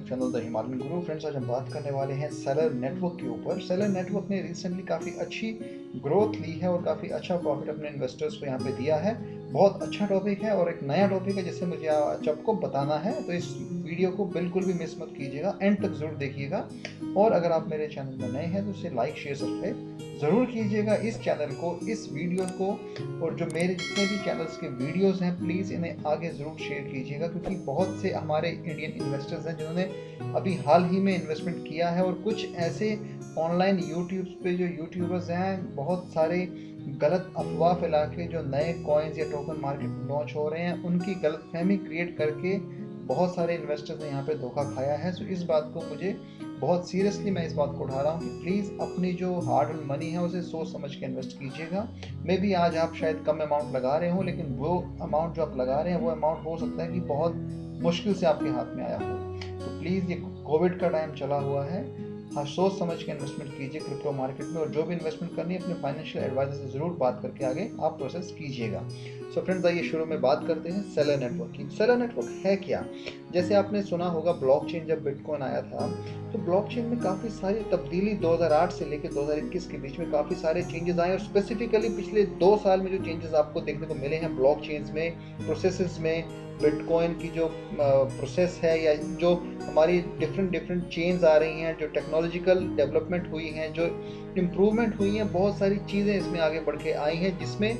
YouTube channel the Himalayan Guru. Friends, आज हम बात करने वाले हैं सेलर नेटवर्क के ऊपर। सेलर नेटवर्क ने रिसेंटली काफ़ी अच्छी ग्रोथ ली है और काफ़ी अच्छा प्रॉफिट अपने इन्वेस्टर्स को यहाँ पे दिया है। बहुत अच्छा टॉपिक है और एक नया टॉपिक है जिससे मुझे आज आपको बताना है, तो इस वीडियो को बिल्कुल भी मिस मत कीजिएगा, एंड तक जरूर देखिएगा। और अगर आप मेरे चैनल में नए हैं तो इसे लाइक शेयर सब्सक्राइब ज़रूर कीजिएगा। इस चैनल को, इस वीडियो को, और जो मेरे जितने भी चैनल्स के वीडियोस हैं प्लीज़ इन्हें आगे ज़रूर शेयर कीजिएगा, क्योंकि बहुत से हमारे इंडियन इन्वेस्टर्स हैं जिन्होंने अभी हाल ही में इन्वेस्टमेंट किया है, और कुछ ऐसे ऑनलाइन यूट्यूब पे जो यूट्यूबर्स हैं बहुत सारे गलत अफवाह फैला के जो नए कॉइन्स या टोकन मार्केट में लॉन्च हो रहे हैं उनकी गलतफहमी क्रिएट करके बहुत सारे इन्वेस्टर्स ने यहाँ पे धोखा खाया है। सो इस बात को मुझे बहुत सीरियसली मैं इस बात को उठा रहा हूँ कि प्लीज़ अपनी जो हार्ड अर्न मनी है उसे सोच समझ के इन्वेस्ट कीजिएगा। मे बी आज आप शायद कम अमाउंट लगा रहे हो, लेकिन वो अमाउंट जो आप लगा रहे हैं वो अमाउंट हो सकता है कि बहुत मुश्किल से आपके हाथ में आया हो। तो प्लीज़, ये कोविड का टाइम चला हुआ है, हाँ, सोच समझ के इन्वेस्टमेंट कीजिए क्रिप्टो मार्केट में, और जो भी इन्वेस्टमेंट करनी है अपने फाइनेंशियल एडवाइजर से ज़रूर बात करके आगे आप प्रोसेस कीजिएगा। सो फ्रेंड्स, आइए शुरू में बात करते हैं सेलर नेटवर्क की। सेलर नेटवर्क है क्या? जैसे आपने सुना होगा ब्लॉकचेन जब बिटकॉइन आया था तो ब्लॉकचेन में काफ़ी सारी तब्दीली 2008 से लेकर 2021 के बीच में काफ़ी सारे चेंजेस आए, और स्पेसिफिकली पिछले 2 साल में जो चेंजेस आपको देखने को मिले हैं ब्लॉकचेन्स में, प्रोसेसेस में, बिटकॉइन की जो प्रोसेस है या जो हमारी डिफरेंट चेन्स आ रही हैं, जो टेक्नोलॉजिकल डेवलपमेंट हुई हैं, जो इम्प्रूवमेंट हुई हैं, बहुत सारी चीज़ें इसमें आगे बढ़ के आई हैं, जिसमें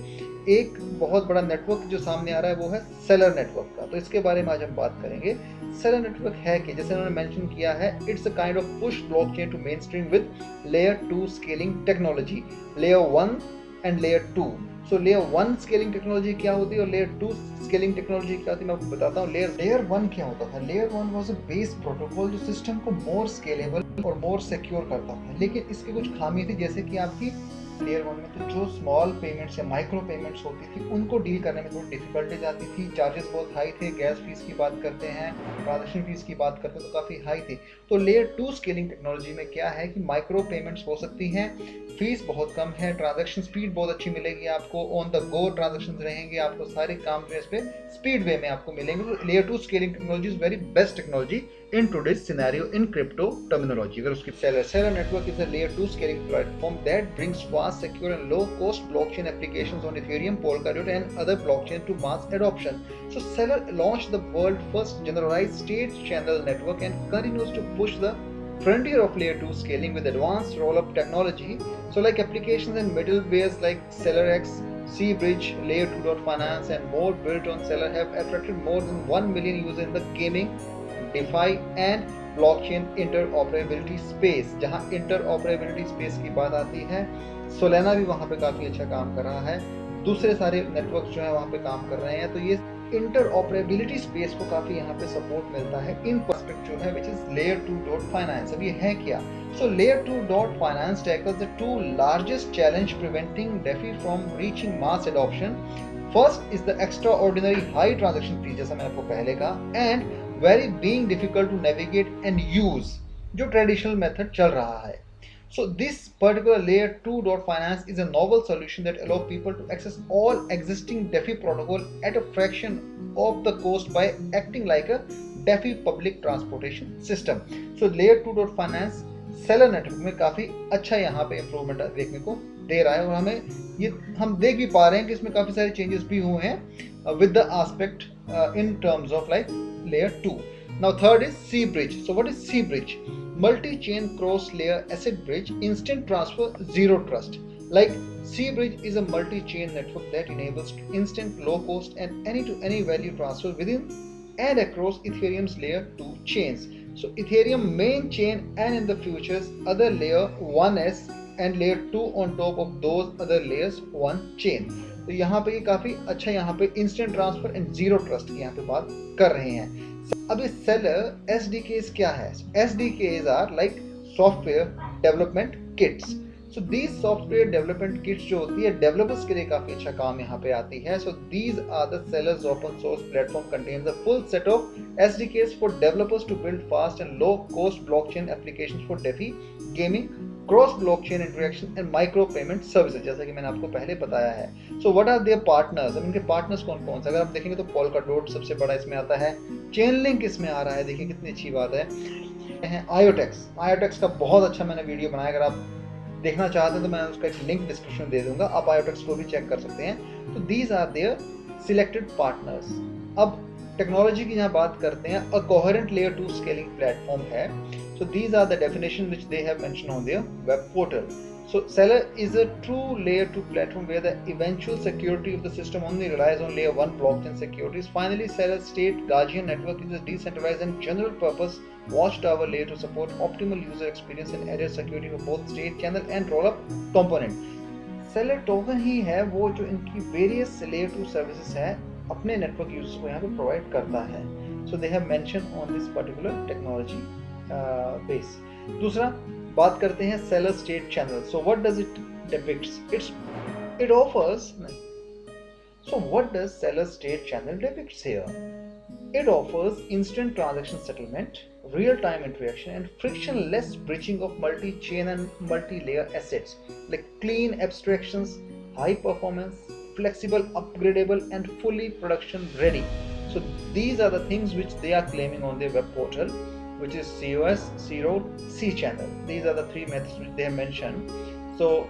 एक बहुत बड़ा नेटवर्क जो सामने आ रहा है वो है सेलर नेटवर्क का। तो इसके बारे में आज हम बात करेंगे। सेलर नेटवर्क है कि जैसे उन्होंने मेंशन किया है, it's a kind of push blockchain to mainstream with layer 2 scaling technology, layer 1 and layer 2। So layer 1 scaling technology क्या होती है और लेयर 2 स्केलिंग टेक्नोलॉजी क्या होती है, मैं आपको बताता हूँ। लेयर 1 क्या होता था? Layer 1 was a base protocol जो सिस्टम को मोर स्केलेबल और मोर सिक्योर करता था, लेकिन इसकी कुछ खामी थी, जैसे कि आपकी लेयर 1 में तो जो स्मॉल पेमेंट्स या माइक्रो पेमेंट्स होती थी उनको डील करने में थोड़ी डिफिकल्टीज आती थी, चार्जेस बहुत हाई थे, गैस फीस की बात करते हैं, ट्रांजेक्शन फीस की बात करते हैं तो काफ़ी हाई थी। तो लेयर 2 स्केलिंग टेक्नोलॉजी में क्या है कि माइक्रो पेमेंट्स हो सकती हैं, फीस बहुत कम है, ट्रांजैक्शन स्पीड बहुत अच्छी मिलेगी आपको, ऑन द गो ट्रांजैक्शंस रहेंगे, आपको सारे काम जो है इस पे स्पीड वे में आपको मिलेंगे। तो layer 2 scaling technology is very best technology in today's scenario in crypto terminology। अगर उसकी seller network is a layer 2 scaling platform that brings fast, secure and low cost blockchain applications on Ethereum, Polkadot and other blockchains to mass adoption. So Seller launched the world first generalized state channel network and continues to push the frontier of layer 2 scaling with advanced roll-up technology. So like applications and middlewares like SellerX, Cbridge, Layer 2.finance and more built on Seller have attracted more than 1 million users in the gaming, DeFi and blockchain interoperability space. जहां interoperability space की बात आती है, सोलेना भी वहां पे काफी अच्छा काम कर रहा है, दूसरे सारे नेटवर्क्स जो है वहां पे काम कर रहे हैं। तो ये इंटरऑपरेबिलिटी स्पेस को काफी यहाँ पे सपोर्ट मिलता है इन पर्सपेक्ट जो है विच इज लेयर 2.finance। अब ये है क्या? सो layer 2.finance tackles the two largest challenge preventing DeFi from reaching mass adoption. First is the extraordinary high transaction fee, जैसा मैंने आपको पहले कहा, and very being difficult to navigate and use, जो ट्रेडिशनल मेथड चल रहा है। So this particular layer 2.finance is a novel solution that allows people to access all existing DeFi protocol at a fraction of the cost by acting like a DeFi public transportation system. So layer 2.finance seller network में काफ़ी अच्छा यहाँ पे improvement देखने को दे रहा है, और हम देख भी पा रहे हैं कि इसमें काफ़ी सारे चेंजेस भी हुए हैं with the aspect in terms of like layer 2. Now third is Cbridge. So what is Cbridge? Multi-chain cross-layer asset bridge, instant transfer, zero trust. Like Cbridge is a multi-chain network that enables instant, low-cost and any-to-any value transfer within and across Ethereum's layer 2 chains. So Ethereum main chain and in the futures other layer 1s and layer 2 on top of those other layers 1 chain. तो यहाँ पे ये काफ़ी अच्छा यहाँ पे instant transfer and zero trust की यहाँ पे बात कर रहे हैं। अब ये सेलर SDKs क्या है? SDKs are like software development kits. So these software development kits जो होती है डेवलपर्स के लिए काफ़ी अच्छा काम यहाँ पे आती है। So these are the Celer's open source platform contains a full set of SDKs for developers to build fast and low cost blockchain applications for DeFi, gaming, cross blockchain interaction and micro payment services, जैसा कि मैंने आपको पहले बताया है। So what are their partners, अब इनके partners कौन कौन से, अगर आप देखेंगे तो पोल्काडॉट सबसे बड़ा इसमें आता है, चेनलिंक इसमें आ रहा है, देखिए कितनी अच्छी बात है। आयोटेक्स का बहुत अच्छा मैंने वीडियो बनाया, अगर आप देखना चाहते हैं तो मैं उसका एक लिंक डिस्क्रिप्शन दे दूंगा, आप आयोटेक्स को भी चेक कर सकते हैं। तो these are their selected partners. अब टेक्नोलॉजी की जहाँ बात करते हैं, a coherent layer 2 scaling platform है। So these are the definitions which they have mentioned on their web portal. So Seller is a true layer 2 platform where the eventual security of the system only relies on layer 1 blockchain securities. Finally, Seller State Guardian Network is a decentralized and general purpose watchtower layer to support optimal user experience and added security for both state channel and rollup component. Seller token ही है वो जो इनकी various layer 2 services है अपने network users को यहाँ पे provide करता है। So they have mentioned on this particular technology base. दूसरा बात करते हैं seller state channel. So what does it depicts, it offers, so what does seller state channel depicts here, it offers instant transaction settlement, real-time interaction and frictionless bridging of multi-chain and multi-layer assets like clean abstractions, high performance, flexible, upgradable and fully production ready. So these are the things which they are claiming on their web portal, which is COS, C-Road, C-Channel. These are the three methods which they have mentioned. So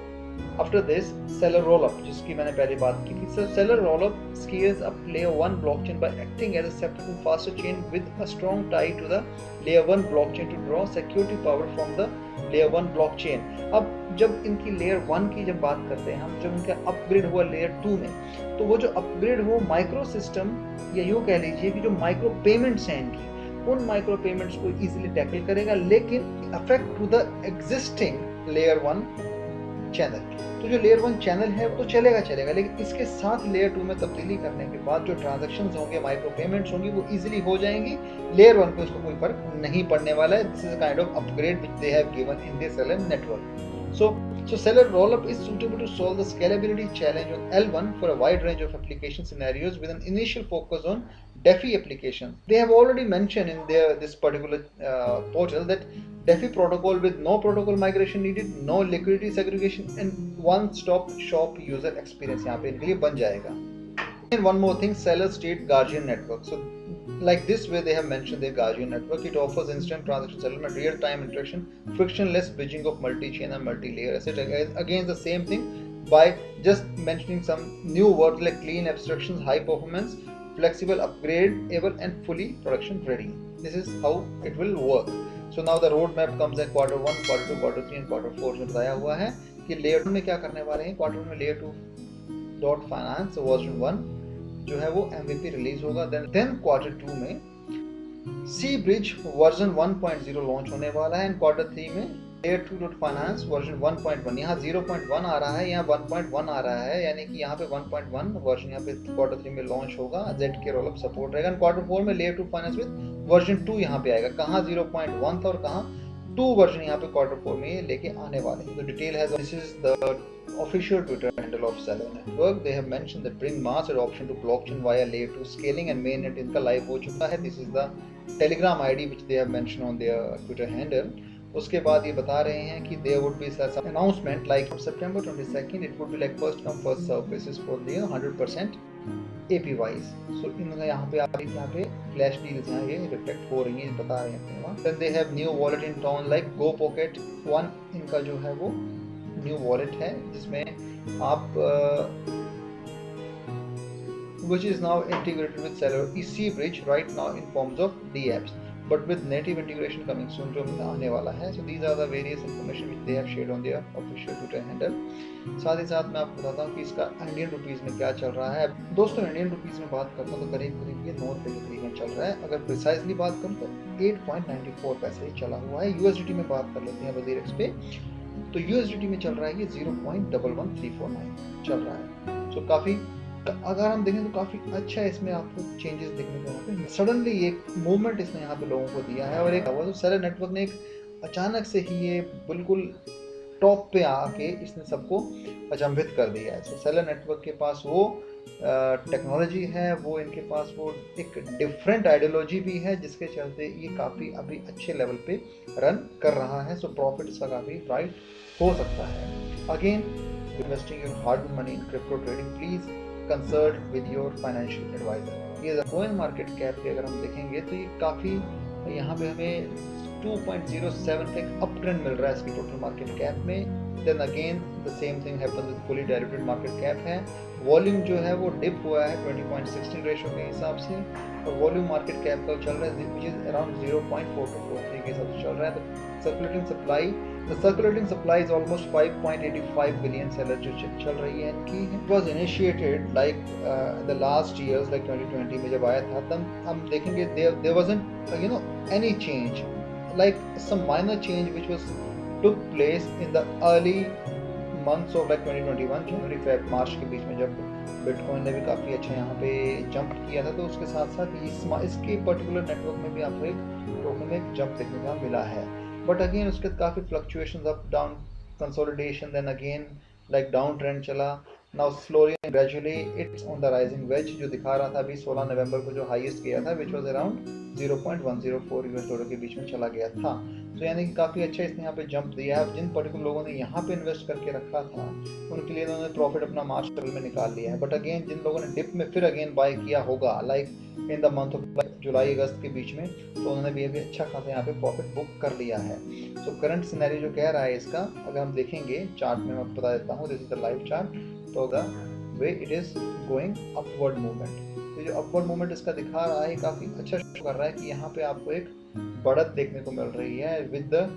after this, Seller Rollup, जिसकी मैंने पहले बात की थी. So Seller Rollup scales up layer 1 blockchain by acting as a separate and faster chain with a strong tie to the layer 1 blockchain to draw security power from the layer 1 blockchain. अब जब इनकी layer 1 की जब बात करते हैं हम, जब इनका अपग्रेड हुआ layer 2 में, तो वो जो अपग्रेड हो माइक्रो सिस्टम या यूँ कह लीजिए कि जो माइक्रो पेमेंट्स हैं इनकी, उन माइक्रो पेमेंट्स को इजीली टैकल करेगा, लेकिन affect to the existing layer 1 channel. तो जो लेयर 1 चैनल है वो तो चलेगा, लेकिन इसके साथ लेयर 2 में तब्दीली करने के बाद जो ट्रांजैक्शंस होंगे, माइक्रो पेमेंट्स होंगी, वो इजीली हो जाएंगी। लेयर 1 पे उसको कोई फर्क नहीं पड़ने वाला है। This is kind of upgrade which they have given in this Seller network. So Seller Rollup is suitable to solve the scalability challenge on L1 for a wide range of application scenarios with an initial focus on DeFi applications. They have already mentioned in this particular portal that DeFi protocol with no protocol migration needed, no liquidity segregation and one-stop shop user experience यहाँ पे इनके लिए बन जाएगा। And one more thing, Seller State Guardian Network. So like this way they have mentioned their Guardian Network. It offers instant transaction settlement, real-time interaction, frictionless bridging of multi-chain and multi-layer assets. Again the same thing, by just mentioning some new words like clean abstractions, high performance, flexible, upgradable and fully production ready. This is how it will work. So now the roadmap comes in quarter 1, quarter 2, quarter 3 and quarter 4 में बताया हुआ है कि layer 1 में क्या करने वाले हैं। क्वार्टर में लेयर 2 .finance वर्जन 1 जो है वो MVP रिलीज होगा। देन क्वार्टर 2 में सी ब्रिज वर्जन 1.0 लॉन्च होने वाला है। एंड क्वार्टर 3 में लेयर 2.finance वर्जन 1.1, यहाँ 0.1 आ रहा है, यहाँ 1.1 आ रहा है, यानी कि यहाँ पे 1.1 वर्जन यहाँ पे क्वार्टर 3 में लॉन्च होगा। ZK रोलअप सपोर्ट रहेगा। क्वार्टर 4 में लेयर 2 फाइनेंस विद वर्जन 2 यहाँ पे आएगा। कहाँ 0.1 था और कहाँ 2 वर्जन यहाँ पे क्वार्टर 4 में ये लेके आने वाले हैं। तो डिटेल है, this is the official Twitter handle of Seller Network. They have mentioned that bring mass adoption to blockchain via layer 2 scaling and mainnet इनका live हो चुका है। This is the Telegram ID which they have mentioned on their Twitter handle. उसके बाद ये बता रहे हैं कि there would be some announcement like September 22nd it would be like first come first serve basis for the 100% APYs. So इन्होंने यहाँ पे आप यहाँ पे flash deals हैं, ये रिफ्लेक्ट हो रही हैं, बता रहे हैं। Then they have new wallet in town like Go Pocket One, इनका जो है वो न्यू वॉलेट है जिसमें आप which is now integrated with Seller EC Bridge right now in forms of DApps but with native integration coming soon जो आने वाला है। So these are the various information which they have shared on their official Twitter handle. साथ ही साथ मैं आपको बताता हूँ कि इसका इंडियन रुपीस में क्या चल रहा है। दोस्तों इंडियन रुपीस में बात करता हूँ तो करीब करीब ये 9 रुपये के करीब में चल रहा है। अगर प्रिसाइजली बात करूँ तो 8.94 पैसे ही चला हुआ है। USDT में बात कर लेते हैं वजीरेक्स पे, तो USDT में चल रहा है ये 0.11349 चल रहा है। सो काफ़ी, अगर हम देखें तो काफ़ी अच्छा है, इसमें आपको चेंजेस देखने को मिलते हैं। सडनली ये मूवमेंट इसने यहाँ पे लोगों को दिया है और एक तो सेलर नेटवर्क ने एक अचानक से ही ये बिल्कुल टॉप पे आके इसने सबको अचंभित कर दिया है। सो सेलर नेटवर्क के पास वो टेक्नोलॉजी है, वो इनके पास वो एक डिफरेंट आइडियोलॉजी भी है, जिसके चलते ये काफ़ी अभी अच्छे लेवल पे रन कर रहा है। सो प्रॉफिट इसका काफ़ी ब्राइट हो सकता है। Again, investing your hard money in crypto trading, please consult with your financial advisor. ये कोइन मार्केट कैप पे अगर हम देखेंगे तो ये काफ़ी यहाँ पे हमें 2.07 का एक अप ट्रेंड मिल रहा है इसकी टोटल मार्केट कैप में। Then again the same thing happen with fully diluted market cap है। वॉल्यूम जो है वो डिप हुआ है 20.16 रेशो के हिसाब से, और वॉल्यूम मार्केट कैप का चल रहा है विच इज अराउंड 0.4243 के हिसाब से चल रहा है। तो circulating supply is almost 5.85 billion Celer जो चल रही है इनकी। It was initiated like the last years, like 2020 में जब आया था, तब हम देखेंगे there wasn't any change, like some minor change which was took place in the early months of like 2021, January Feb March के बीच में, जब बिटकॉइन ने भी काफ़ी अच्छा यहाँ पे जंप किया था। तो उसके साथ साथ इसके पर्टिकुलर नेटवर्क में भी आपको एक टोकन में एक जंप देखने का मिला है। बट अगेन उसके काफ़ी fluctuation, up down, consolidation, then again like down trend चला। Now slowly and gradually it's on the rising wedge, जो दिखा रहा था अभी 16 नवंबर को जो हाईएस्ट गया था, which was around 0.104 US dollar के बीच में चला गया था। तो यानी कि काफ़ी अच्छा इसने यहाँ पे जंप दिया है। जिन पर्टिकुलर लोगों ने यहाँ पे इन्वेस्ट करके रखा था उनके लिए उन्होंने प्रॉफिट अपना मार्च लेवल में निकाल लिया है। बट अगेन जिन लोगों ने डिप में फिर अगेन बाय किया होगा like in the month of July August के बीच में, तो उन्होंने भी अभी अच्छा खासा यहाँ पे प्रॉफिट बुक कर लिया है। तो करंट सिनेरियो जो कह रहा है इसका, अगर हम देखेंगे चार्ट में, मैं बता देता हूँ, this is the live chart, तो the way it is going upward movement. तो जो अपवर्ड मूवमेंट इसका दिखा रहा है काफ़ी अच्छा शो कर रहा है कि यहाँ पे आपको एक बढ़त देखने को मिल रही है विद द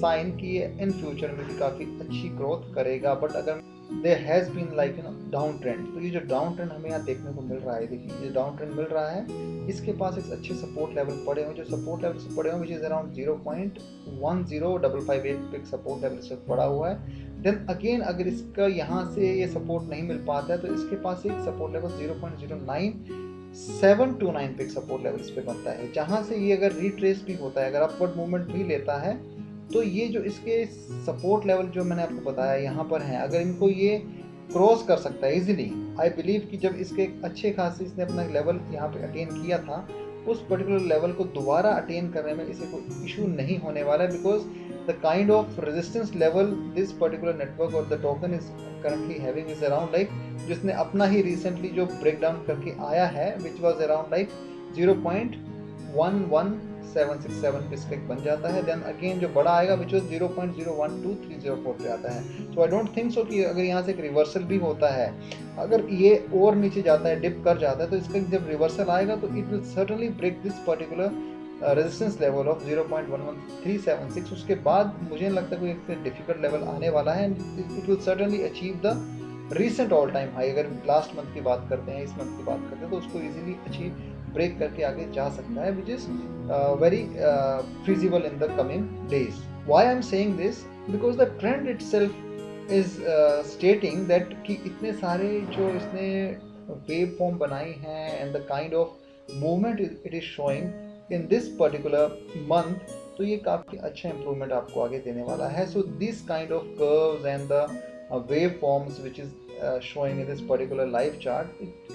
साइन कि ये इन फ्यूचर में भी काफ़ी अच्छी ग्रोथ करेगा। बट अगर there has been like down trend, तो ये जो डाउन ट्रेंड हमें यहाँ देखने को मिल रहा है, देखिए ये डाउन ट्रेंड मिल रहा है, इसके पास एक अच्छे सपोर्ट लेवल पड़े हुए, जो सपोर्ट लेवल से पड़े हुए विच इज अराउंड 0.10558 पे सपोर्ट लेवल से पड़ा हुआ है। देन अगेन अगर इसका यहाँ से ये सपोर्ट नहीं मिल पाता है तो इसके पास एक सपोर्ट लेवल 0.09729 पे सपोर्ट लेवल इस पे बनता है, जहाँ से ये अगर रिट्रेस भी होता है, अगर अपवर्ड मूवमेंट भी लेता है, तो ये जो इसके सपोर्ट लेवल जो मैंने आपको बताया यहाँ पर है, अगर इनको ये क्रॉस कर सकता है इजीली, आई बिलीव कि जब इसके अच्छे खासे इसने अपना लेवल यहाँ पे अटेन किया था, उस पर्टिकुलर लेवल को दोबारा अटेन करने में इसे कोई इशू नहीं होने वाला है, because the kind of resistance level this particular network और the token is currently having is around like, जिसने अपना ही रिसेंटली जो ब्रेक डाउन करके आया है विच वाज अराउंड लाइक 0.11767 पे इसका बन जाता है। देन अगेन जो बड़ा आएगा विच वाज 0.012304 पे आता है। सो आई डोंट थिंक सो कि अगर यहाँ से एक रिवर्सल भी होता है, अगर ये और नीचे जाता है, डिप कर जाता है, तो इसका जब रिवर्सल आएगा तो it will certainly break this particular resistance level of 0.11376। उसके बाद मुझे नहीं लगता कोई एक डिफिकल्ट लेवल आने वाला है, and it will certainly achieve the recent all time high. अगर लास्ट मंथ की बात करते हैं, इस मंथ की बात करते हैं, तो उसको इजीली अचीव ब्रेक करके आगे जा सकता है, which is very feasible in the coming days. Why I'm saying this? Because the trend itself is stating that कि इतने सारे जो इसने वेव फॉर्म बनाई हैं and the kind of movement it is showing in this particular month, तो ये काफ़ी अच्छा improvement आपको आगे देने वाला है। So this kind of curves and the wave forms which is showing in this particular live chart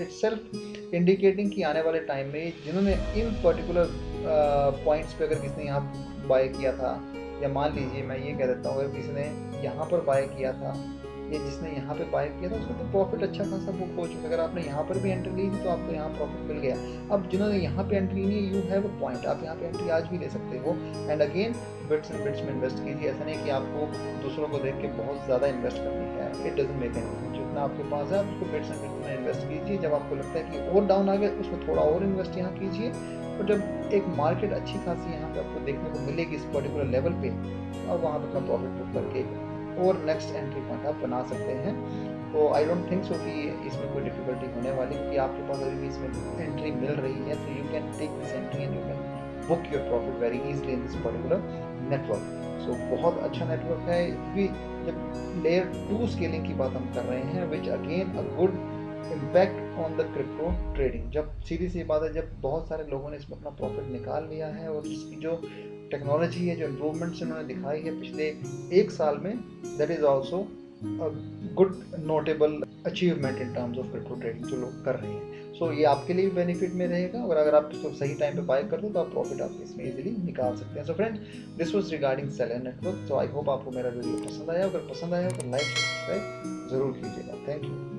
itself indicating कि आने वाले टाइम में जिन्होंने इन पर्टिकुलर पॉइंट्स पे अगर किसी ने यहाँ बाय किया था, या मान लीजिए मैं ये कह देता हूँ अगर किसी ने यहाँ पर बाय किया था, या जिसने यहाँ पे बाय किया था, उसको तो प्रॉफिट अच्छा खासा बुक हो चुका है। अगर आपने यहाँ पर भी एंट्री ली थी तो आपको यहाँ प्रॉफिट मिल गया। अब जिन्होंने यहाँ पे एंट्री नहीं, यू हैव अ पॉइंट, आप यहाँ पे एंट्री आज भी ले सकते हो। And again bits and bits में इन्वेस्ट कीजिए, ऐसा नहीं कि आपको दूसरों को देख के बहुत ज़्यादा इन्वेस्ट करनी है, it doesn't make any sense. जितना आपके पास है आप उसको बिट्स एंड बिट्स में इन्वेस्ट कीजिए। जब आपको लगता है कि और डाउन आ गया, उसमें थोड़ा और इन्वेस्ट यहाँ कीजिए, और जब एक मार्केट अच्छी खासी यहाँ पे आपको देखने को मिलेगी इस पर्टिकुलर लेवल पे, और वहाँ पर अपना प्रॉफिट बुक करके और नेक्स्ट एंट्री पॉइंट आप बना सकते हैं। तो आई डोंट थिंक सो कि इसमें कोई डिफिकल्टी होने वाली, क्योंकि आपके पास अभी भी इसमें एंट्री मिल रही है, तो you can take this entry and you can book your profit very easily in this particular network. So बहुत अच्छा नेटवर्क है। भी जब लेयर 2 स्केलिंग की बात हम कर रहे हैं, which again a good impact on the crypto trading. जब सीधी सी बात है, जब बहुत सारे लोगों ने इसमें अपना प्रॉफिट निकाल लिया है, और इसकी जो टेक्नोलॉजी है, जो इम्प्रूवमेंट्स इन्होंने दिखाई है पिछले 1 साल में, that is also good notable achievement in terms of crypto trading जो लोग कर रहे हैं। सो ये आपके लिए भी बेनिफिट में रहेगा, और अगर आप इसको सही टाइम पे बाय कर दो तो आप प्रॉफिट आप इसमें इजीली निकाल सकते हैं। So friends, this was regarding seller network. So I hope आपको मेरा वीडियो पसंद आया। अगर पसंद आया तो लाइक सब्सक्राइब जरूर कीजिएगा। Thank you.